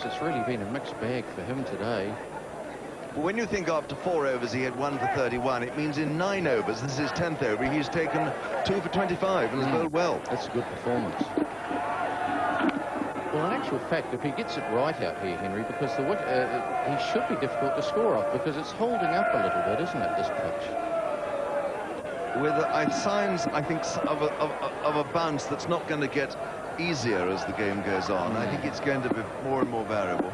It's really been a mixed bag for him today. Well, when you think after 4 overs he had 1 for 31, it means in 9 overs, this is his 10th over, he's taken 2 for 25 and has bowled well. That's a good performance. Well, in actual fact, if he gets it right out here, Henry, because he should be difficult to score off, because it's holding up a little bit, isn't it, this pitch? With signs, I think, of a bounce that's not going to get easier as the game goes on. I think it's going to be more and more variable.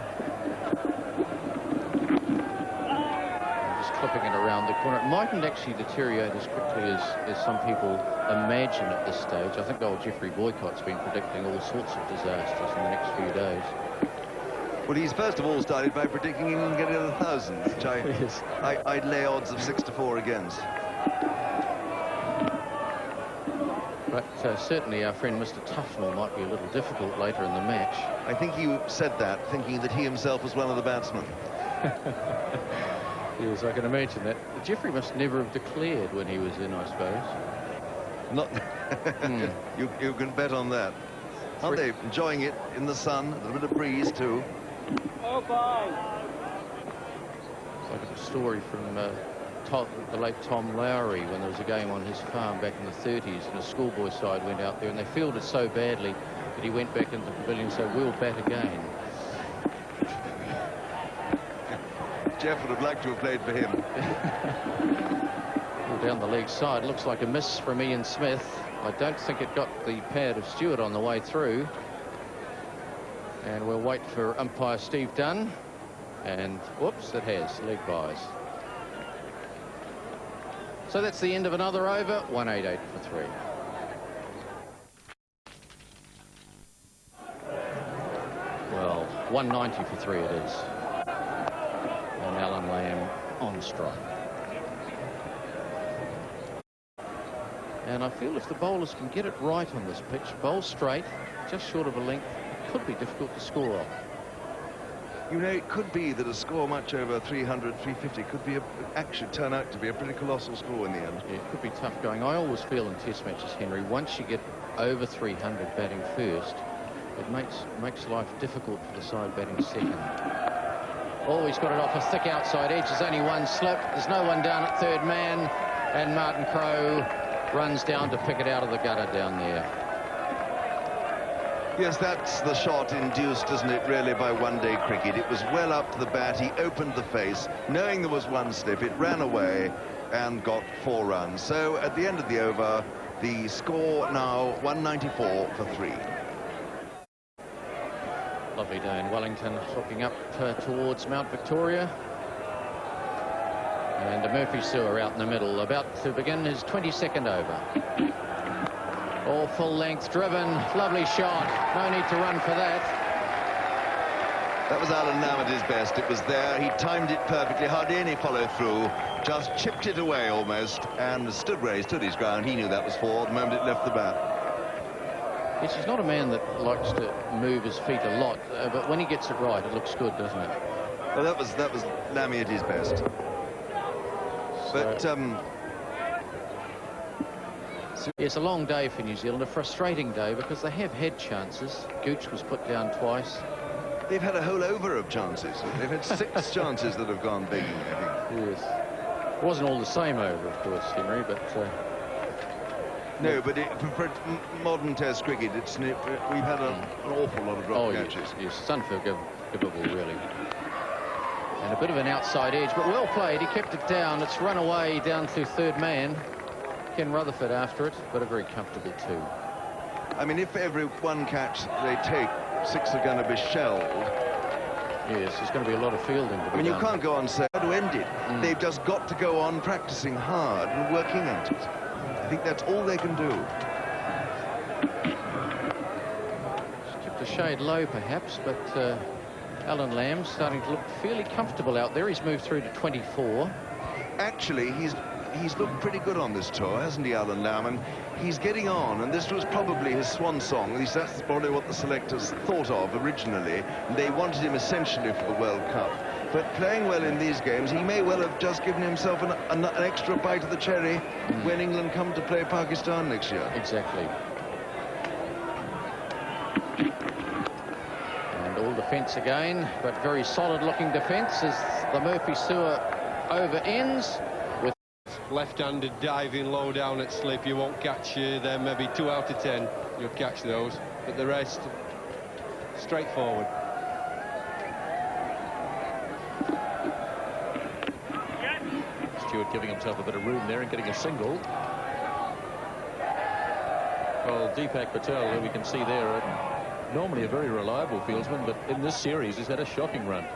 Just clipping it around the corner. It mightn't actually deteriorate as quickly as some people imagine at this stage. I think old Jeffrey Boycott's been predicting all sorts of disasters in the next few days. Well, he's first of all started by predicting England getting to the 1000s, which I'd lay odds of 6 to 4 against. But certainly our friend Mr. Tufnell might be a little difficult later in the match. I think he said that, thinking that he himself was one of the batsmen. Yes, I can imagine that. Jeffrey must never have declared when he was in, I suppose. Not. You can bet on that. Aren't they enjoying it in the sun? A little bit of breeze too. Oh, bye. It's like a story from the late Tom Lowry, when there was a game on his farm back in the 30s, and a schoolboy side went out there and they fielded so badly that he went back into the pavilion and said, "We'll bat again." Jeff would have liked to have played for him. Well, down the leg side, looks like a miss from Ian Smith. I don't think it got the pad of Stewart on the way through. And we'll wait for umpire Steve Dunn. And whoops, it has, leg byes. So that's the end of another over, 188 for 3. Well, 190 for 3 it is. And Alan Lamb on strike. And I feel if the bowlers can get it right on this pitch, bowl straight, just short of a length, it could be difficult to score off. You know, it could be that a score much over 300, 350 could be actually turn out to be a pretty colossal score in the end. Yeah, it could be tough going. I always feel in test matches, Henry, once you get over 300 batting first, it makes life difficult for the side batting second. Oh, he's got it off a thick outside edge. There's only one slip. There's no one down at third man, and Martin Crowe runs down to pick it out of the gutter down there. Yes, that's the shot induced, isn't it, really, by one-day cricket. It was well up to the bat. He opened the face, knowing there was one slip. It ran away and got 4 runs. So at the end of the over, the score now 194 for 3. Lovely day in Wellington, looking up towards Mount Victoria. And Murphy Sewer out in the middle, about to begin his 22nd over. All full length driven, lovely shot. No need to run for that. That was Alan Lamb at his best. It was there. He timed it perfectly. Hardly any follow through. Just chipped it away almost and stood where he stood his ground. He knew that was 4 the moment it left the bat. Yes, he's not a man that likes to move his feet a lot, but when he gets it right, it looks good, doesn't it? Well, that was Lammy at his best. But it's a long day for New Zealand, a frustrating day because they have had chances. Gooch was put down twice. They've had a whole over of chances. They've had 6 chances that have gone begging, I think. Yes. It wasn't all the same over, of course, Henry, but... No, but for modern Test cricket, we've had an awful lot of drop catches. Yes, it's unforgivable, really. And a bit of an outside edge, but well played. He kept it down. It's run away down to third man. Ken Rutherford after it, but a very comfortable 2. I mean, if every one catch they take, 6 are going to be shelled. Yes, there's going to be a lot of fielding to be done. You can't go on saying how to end it. They've just got to go on practicing hard and working at it. I think that's all they can do. Just kept a shade low, perhaps, but Alan Lamb starting to look fairly comfortable out there. He's moved through to 24. Actually, he's looked pretty good on this tour, hasn't he, Alan Lamb? And he's getting on, and this was probably his swan song. At least that's probably what the selectors thought of originally. They wanted him essentially for the World Cup. But playing well in these games, he may well have just given himself an extra bite of the cherry when England come to play Pakistan next year. Exactly. And all defence again, but very solid-looking defence as the Murphy Sewer over ends with left-handed diving low down at slip. You won't catch them. Maybe 2 out of 10 you'll catch those, but the rest straightforward. Stewart giving himself a bit of room there and getting a single. Well, Deepak Patel, who we can see there, normally a very reliable fieldsman, but in this series he's had a shocking run.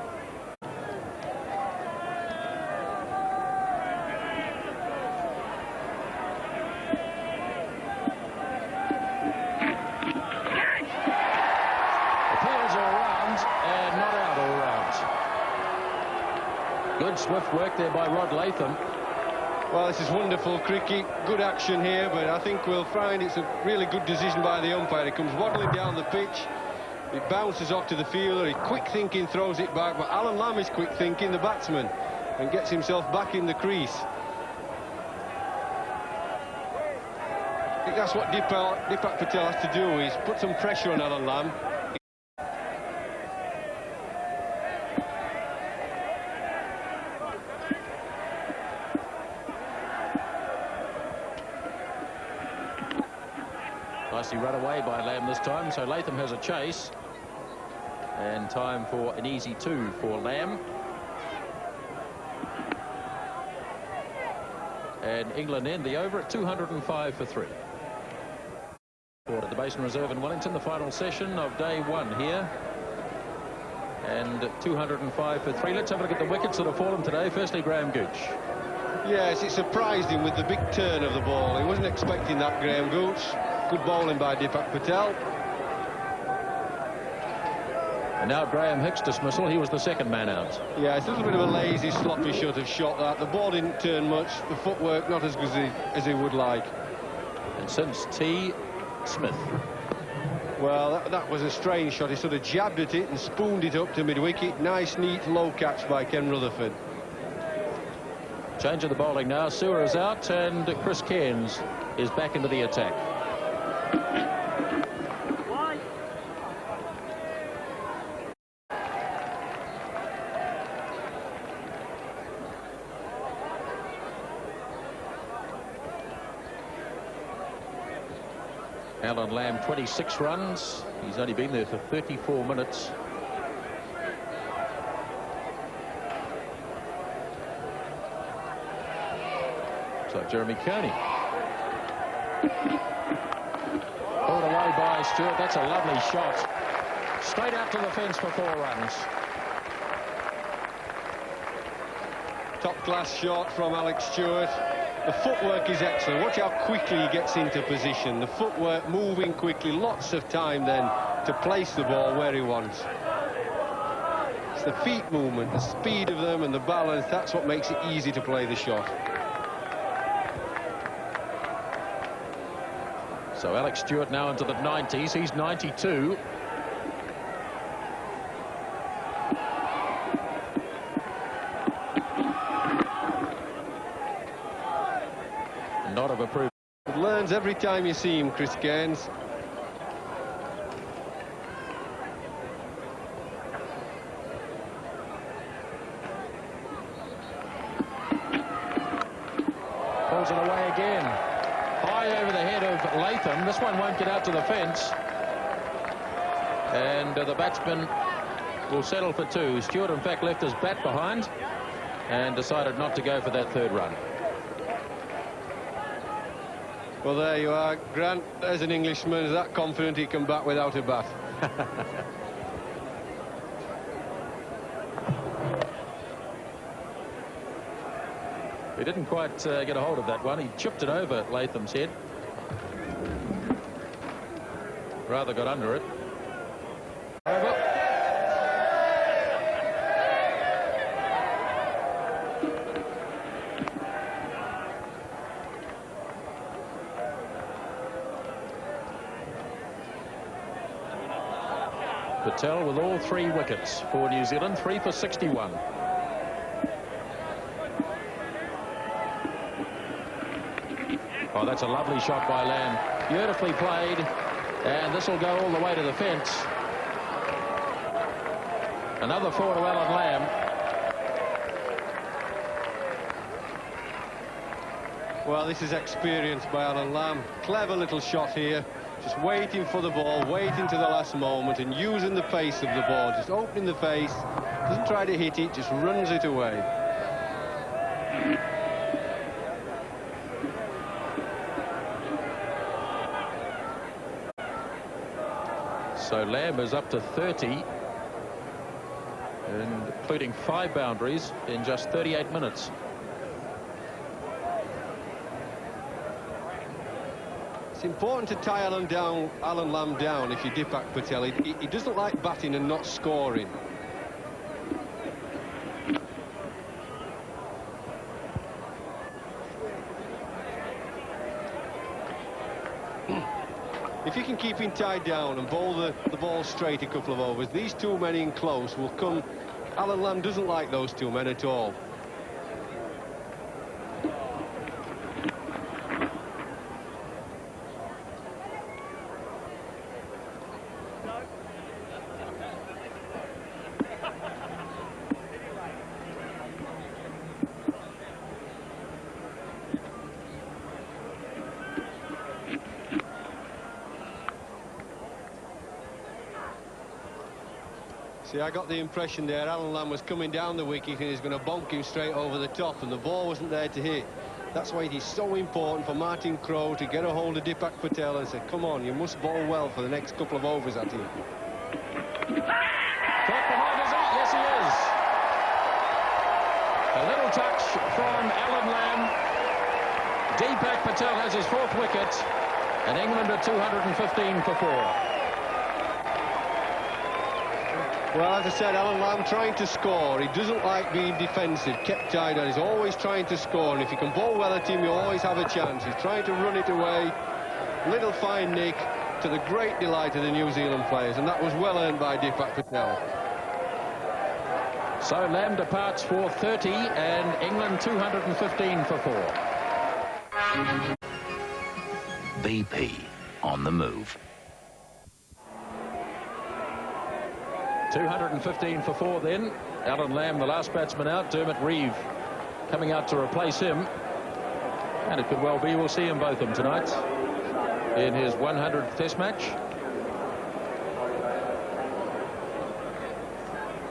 Good swift work there by Rod Latham. Well, this is wonderful cricket, good action here, but I think we'll find it's a really good decision by the umpire. He comes waddling down the pitch, it bounces off to the fielder, he quick thinking throws it back, but Alan Lamb is quick thinking, the batsman, and gets himself back in the crease. I think that's what Deepak Patel has to do, is put some pressure on Alan Lamb. Nicely run away by Lamb this time, so Latham has a chase. And time for an easy 2 for Lamb. And England end the over at 205 for 3. At the Basin Reserve in Wellington, the final session of day 1 here. And 205 for 3. Let's have a look at the wickets that have fallen today. Firstly, Graham Gooch. Yes, it surprised him with the big turn of the ball. He wasn't expecting that, Graham Gooch. Good bowling by Deepak Patel. And now Graham Hick's dismissal. He was the second man out. Yeah, it's a little bit of a lazy, sloppy shot of shot that. The ball didn't turn much. The footwork not as good as he would like. And since T. Smith. Well, that was a strange shot. He sort of jabbed at it and spooned it up to mid-wicket. Nice, neat, low catch by Ken Rutherford. Change of the bowling now. Sewer is out and Chris Cairns is back into the attack. Alan Lamb, 26 runs. He's only been there for 34 minutes. So Jeremy Kearney. Pulled away by Stewart. That's a lovely shot. Straight out to the fence for 4 runs. Top-class shot from Alex Stewart. The footwork is excellent. Watch how quickly he gets into position. The footwork moving quickly. Lots of time then to place the ball where he wants. It's the feet movement, the speed of them and the balance. That's what makes it easy to play the shot. So Alex Stewart now into the 90s. He's 92. Not of approval. Learns every time you see him, Chris Cairns. Pulls it away again. High over the head of Latham. This one won't get out to the fence. And the batsman will settle for 2. Stewart, in fact, left his bat behind and decided not to go for that 3rd run. Well, there you are, Grant. There's an Englishman that confident he can bat without a bat. He didn't quite get a hold of that one. He chipped it over Latham's head. Rather got under it. Over. Patel with all 3 wickets for New Zealand, 3 for 61. Oh, that's a lovely shot by Lamb. Beautifully played, and this will go all the way to the fence. Another 4 to Alan Lamb. Well, this is experience by Alan Lamb. Clever little shot here. Just waiting for the ball, waiting to the last moment and using the face of the ball. Just opening the face. Doesn't try to hit it, just runs it away. So Lamb is up to 30, and including 5 boundaries in just 38 minutes. It's important to tie Alan Lamb down if you Deepak Patel. He doesn't like batting and not scoring. If you can keep him tied down and bowl the ball straight a couple of overs, these 2 men in close will come. Alan Lamb doesn't like those 2 men at all. See, I got the impression there Alan Lamb was coming down the wicket and he's going to bonk him straight over the top, and the ball wasn't there to hit. That's why it is so important for Martin Crowe to get a hold of Deepak Patel and say, come on, you must bowl well for the next couple of overs at him. Caught behind, is he? Yes, he is. A little touch from Alan Lamb. Deepak Patel has his 4th wicket, and England are 215 for 4. Well, as I said, Alan Lamb trying to score. He doesn't like being defensive, kept tied on. He's always trying to score, and if you can bowl well at him, you always have a chance. He's trying to run it away. Little fine nick, to the great delight of the New Zealand players, and that was well earned by Deepak Patel. So Lamb departs for 30, and England 215 for 4. BP on the move. 215 for 4 then. Alan Lamb, the last batsman out. Dermot Reeve coming out to replace him. And it could well be we'll see him both of them tonight in his 100th Test match.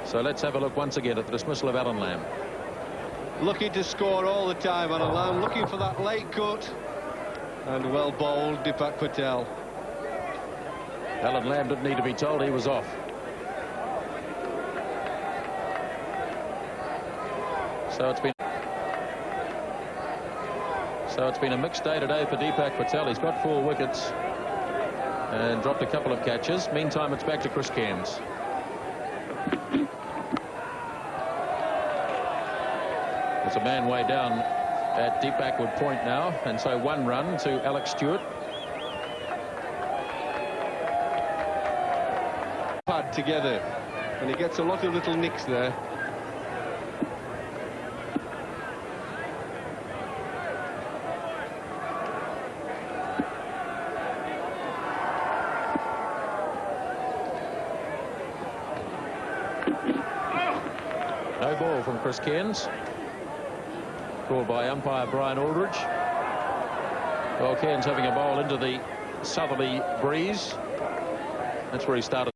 So let's have a look once again at the dismissal of Alan Lamb. Looking to score all the time, Alan Lamb, looking for that late cut. And well bowled, Deepak Patel. Alan Lamb didn't need to be told he was off. So it's been a mixed day today for Deepak Patel. He's got 4 wickets and dropped a couple of catches. Meantime, it's back to Chris Cairns. There's a man way down at deep backward point now, and so 1 run to Alex Stewart. Pad together, and he gets a lot of little nicks there. No ball from Chris Cairns. Called by umpire Brian Aldridge. Well, Cairns having a bowl into the southerly breeze. That's where he started.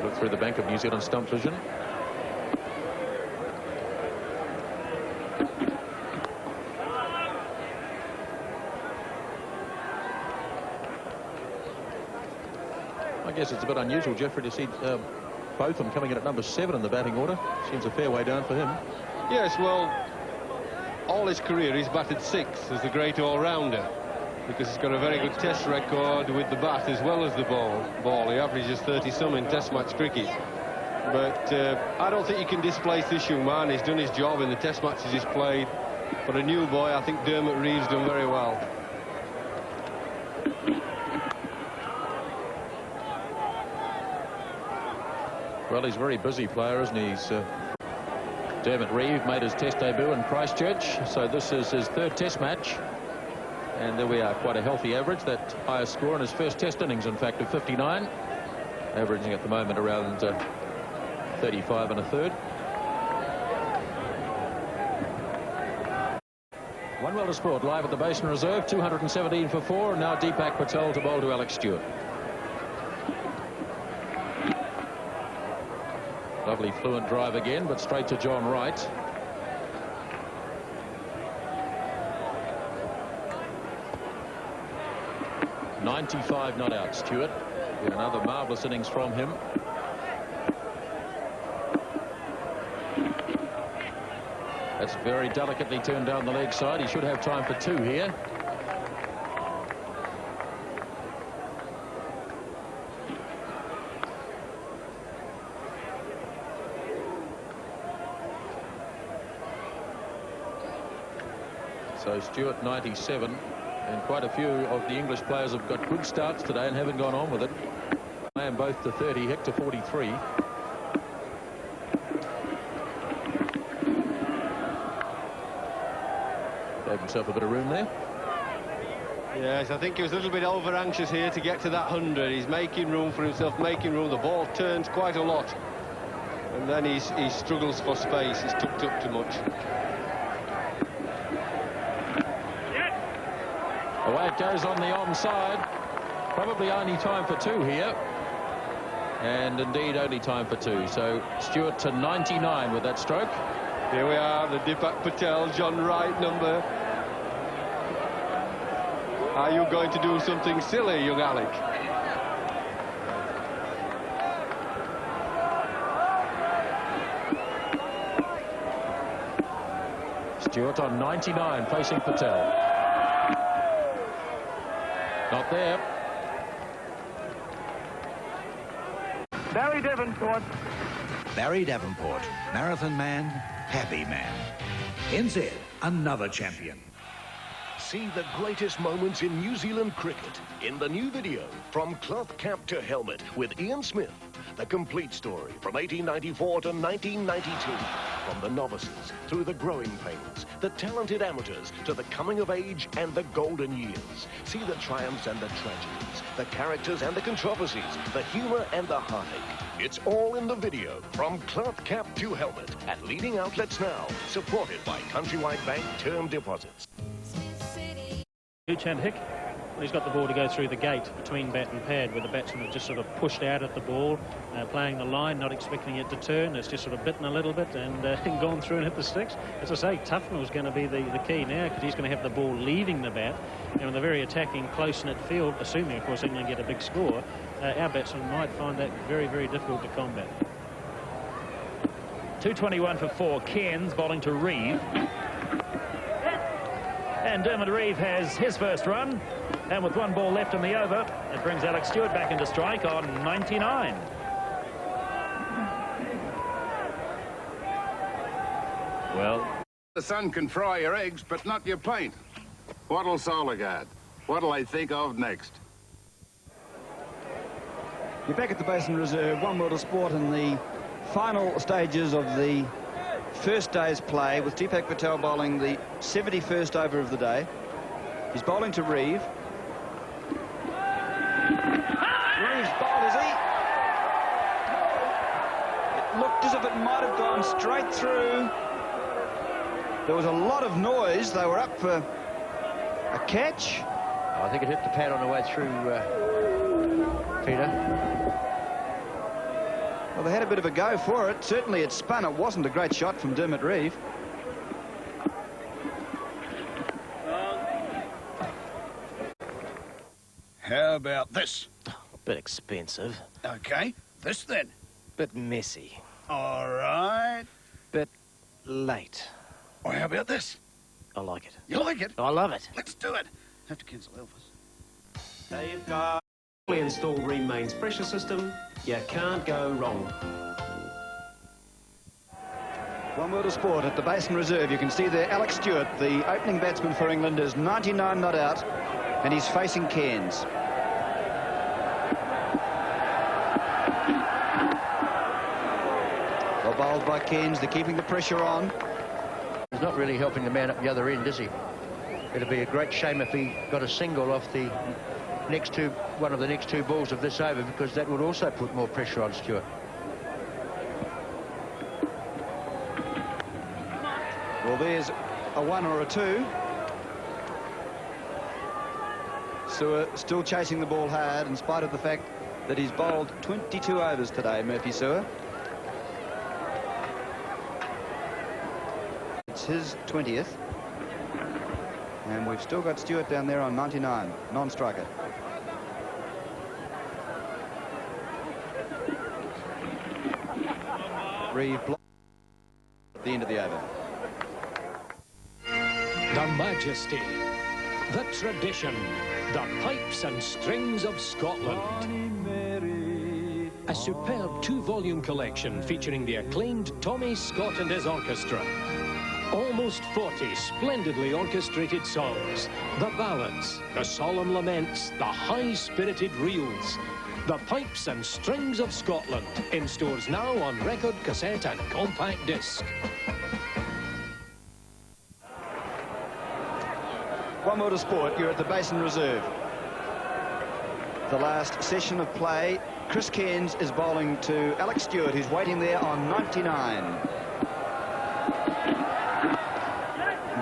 Look through the bank of New Zealand stump vision. I guess it's a bit unusual, Jeffrey, to see both of them coming in at number 7 in the batting order. Seems a fair way down for him. Yes, well, all his career he's batted 6 as the great all-rounder, because he's got a very good test record with the bat as well as the ball. He averages 30-some in test match cricket. But I don't think you can displace this young man. He's done his job in the test matches he's played. But a new boy, I think Dermot Reeve's done very well. Well, he's a very busy player, isn't he? Dermot Reeve made his test debut in Christchurch, so this is his 3rd test match. And there we are, quite a healthy average. That highest score in his first Test innings, in fact, of 59. Averaging at the moment around 35 and a third. One World of Sport live at the Basin Reserve, 217 for 4, and now Deepak Patel to bowl to Alex Stewart. Lovely fluent drive again, but straight to John Wright. .95 not out, Stewart. Another marvellous innings from him. That's very delicately turned down the leg side. He should have time for 2 here. So Stewart 97, and quite a few of the English players have got good starts today and haven't gone on with it. And both to 30, Hick to 43. Gave himself a bit of room there. Yes, I think he was a little bit over anxious here to get to that 100. He's making room for himself, making room. The ball turns quite a lot, and then he struggles for space. He's tucked up too much. Away it goes on the onside. Probably only time for 2 here. And indeed only time for 2. So Stewart to 99 with that stroke. Here we are, the Deepak Patel, John Wright number. Are you going to do something silly, young Alec? Stewart on 99 facing Patel. Not there. Barry Davenport. Barry Davenport, marathon man, happy man. NZ, another champion. See the greatest moments in New Zealand cricket in the new video, From Cloth Cap to Helmet, with Ian Smith. The complete story from 1894 to 1992. From the novices through the growing pains, the talented amateurs to the coming of age and the golden years. See the triumphs and the tragedies, the characters and the controversies, the humour and the heartache. It's all in the video, From Cloth Cap to Helmet, at leading outlets now, supported by Countrywide Bank Term Deposits. And Hick, well, he's got the ball to go through the gate between bat and pad, where the batsman has just sort of pushed out at the ball, playing the line, not expecting it to turn. It's just sort of bitten a little bit and gone through and hit the sticks. As I say, toughness is going to be the key now, because he's going to have the ball leaving the bat. And with a very attacking, close-knit field, assuming, of course, England get a big score, our batsmen might find that very, very difficult to combat. 221 for 4. Cairns bowling to Reeve. And Dermot Reeve has his first run, and with 1 ball left in the over, it brings Alex Stewart back into strike on 99. Well, the sun can fry your eggs, but not your paint. What'll Solarguard? What'll they think of next? You're back at the Basin Reserve, One World of Sport in the final stages of the first day's play, with Deepak Patel bowling the 71st over of the day. He's bowling to Reeve. Reeve's bowled, is he? It looked as if it might have gone straight through. There was a lot of noise. They were up for a catch. I think it hit the pad on the way through, Peter. Well, they had a bit of a go for it. Certainly it spun. It wasn't a great shot from Dermot Reeve. How about this? Bit expensive. Okay, this then. Bit messy. All right. Bit late. Or how about this? I like it. You like it? I love it. Let's do it. Have to cancel Elvis. Now you've got fully installed Remains pressure system. You can't go wrong. One World of Sport at the Basin Reserve. You can see there Alex Stewart, the opening batsman for England, is 99 not out, and he's facing Cairns. Well bowled by Cairns. They're keeping the pressure on. He's not really helping the man up the other end, is he? It'd be a great shame if he got a single off the one of the next two balls of this over, because that would also put more pressure on Stewart. Well, there's a 1 or a 2. Sewer still chasing the ball hard in spite of the fact that he's bowled 22 overs today, Murphy Sewer. It's his 20th. And we've still got Stewart down there on 99, non-striker. Reeve blocked at the end of the over. The majesty, the tradition, the pipes and strings of Scotland. A superb 2-volume collection featuring the acclaimed Tommy Scott and his orchestra. Almost 40 splendidly orchestrated songs. The ballads, the solemn laments, the high-spirited reels. The Pipes and Strings of Scotland, in stores now on record, cassette and compact disc. One more to sport. You're at the Basin Reserve. The last session of play. Chris Cairns is bowling to Alex Stewart, who's waiting there on 99.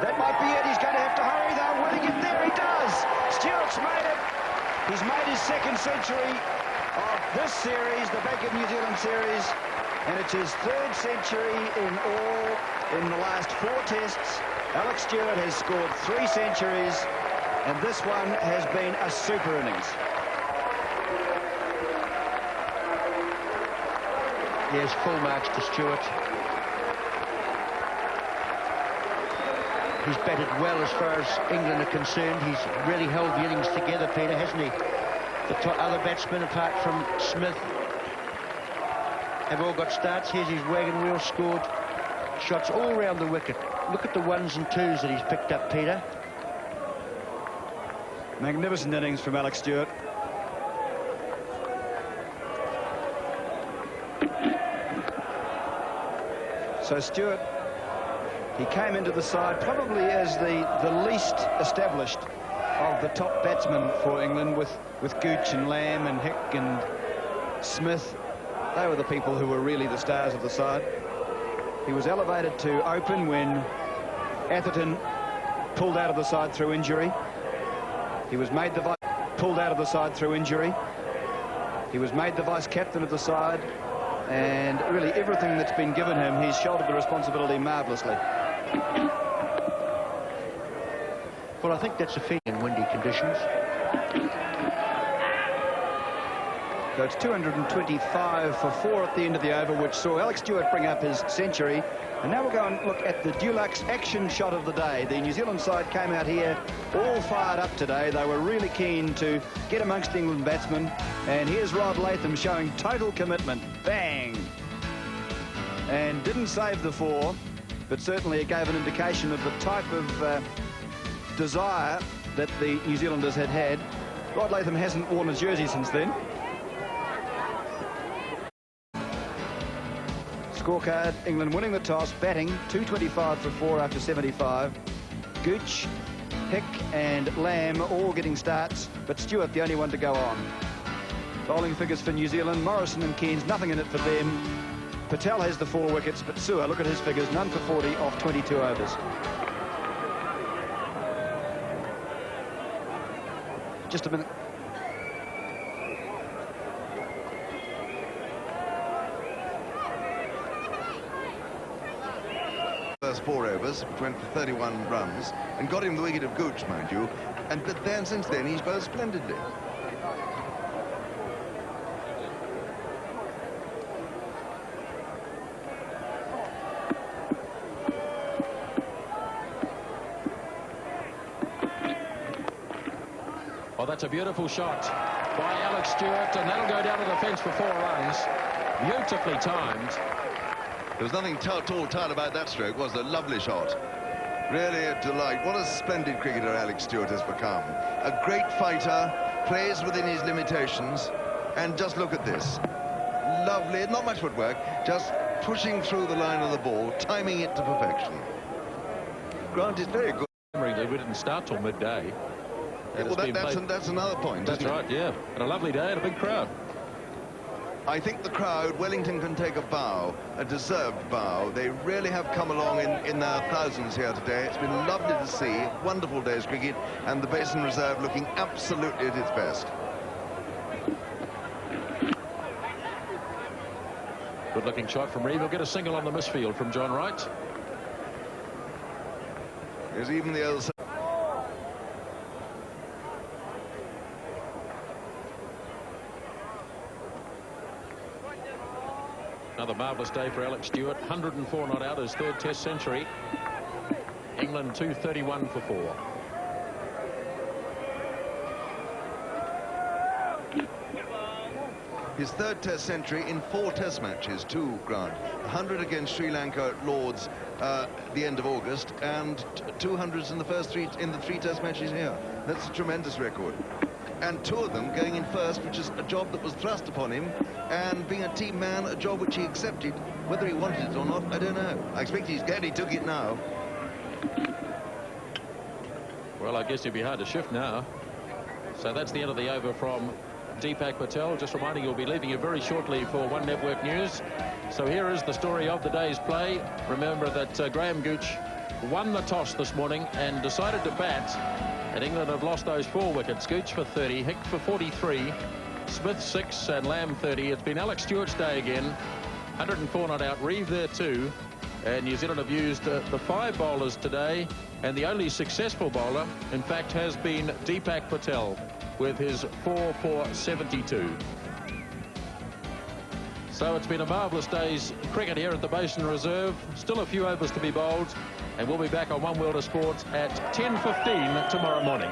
That might be it. He's going to have to hurry, though. Will he get there? He does. Stewart's made it. He's made his second century of this series, the Bank of New Zealand series, and it's his third century in all in the last 4 tests. Alex Stewart has scored 3 centuries, and this one has been a super innings. Yes, full marks to Stewart. He's batted well as far as England are concerned. He's really held the innings together, Peter, hasn't he? The other batsmen, apart from Smith, have all got starts. Here's his wagon wheel, scored shots all round the wicket. Look at the 1s and 2s that he's picked up, Peter. Magnificent innings from Alex Stewart. So Stewart, he came into the side probably as the least established of the top batsmen for England, with Gooch and Lamb and Hick and Smith. They were the people who were really the stars of the side. He was elevated to open when Atherton pulled out of the side through injury. He was made the He was made the vice-captain of the side, and really everything that's been given him, he's shouldered the responsibility marvellously. Well, I think that's a feat in windy conditions. So it's 225 for 4 at the end of the over, which saw Alex Stewart bring up his century. And now we'll go and look at the Dulux action shot of the day. The New Zealand side came out here all fired up today. They were really keen to get amongst the England batsmen. And here's Rod Latham showing total commitment. Bang! And didn't save the 4, but certainly it gave an indication of the type of desire that the New Zealanders had. Rod Latham hasn't worn a jersey since then. Scorecard, England winning the toss, batting 225 for 4 after 75. Gooch, Hick and Lamb all getting starts, but Stewart the only one to go on. Bowling figures for New Zealand, Morrison and Cairns, nothing in it for them. Patel has the 4 wickets, but Sewer, look at his figures, none for 40 off 22 overs. Just a minute. First 4 overs, which went for 31 runs, and got him the wicket of Gooch, mind you. But then, since then, he's bowled splendidly. Well, that's a beautiful shot by Alex Stewart, and that'll go down to the fence for 4 runs. Beautifully timed. There was nothing tall tale about that stroke, was there? Lovely shot. Really a delight. What a splendid cricketer Alex Stewart has become. A great fighter, plays within his limitations, and just look at this. Lovely, not much footwork, just pushing through the line of the ball, timing it to perfection. Grant is very good. We didn't start till midday. Yeah, well, that's another point. That's right, yeah. And a lovely day and a big crowd. I think the crowd, Wellington can take a bow, a deserved bow. They really have come along in their thousands here today. It's been lovely to see, wonderful day's cricket, and the Basin Reserve looking absolutely at its best. Good-looking shot from Reeve. He'll get a single on the misfield from John Wright. There's even the old... Another marvellous day for Alex Stewart. 104 not out, his third Test century. England 231 for 4. His third Test century in 4 Test matches, 2, Grant. 100 against Sri Lanka at Lords the end of August, and 200s in the first 3 Test matches here. That's a tremendous record. And 2 of them going in first, which is a job that was thrust upon him, and being a team man, a job which he accepted. Whether he wanted it or not, I don't know. I expect he's glad he took it now. Well, I guess he'd be hard to shift now. So that's the end of the over from Deepak Patel. Just reminding you, we'll be leaving you very shortly for One Network News. So here is the story of the day's play. Remember that Graham Gooch won the toss this morning and decided to bat. And England have lost those 4 wickets. Gooch for 30, Hick for 43, Smith 6 and Lamb 30. It's been Alex Stewart's day again. 104 not out, Reeve there too. And New Zealand have used the 5 bowlers today. And the only successful bowler, in fact, has been Deepak Patel with his 4 for 72. So it's been a marvellous day's cricket here at the Basin Reserve. Still a few overs to be bowled. And we'll be back on One World of Sport at 10:15 tomorrow morning.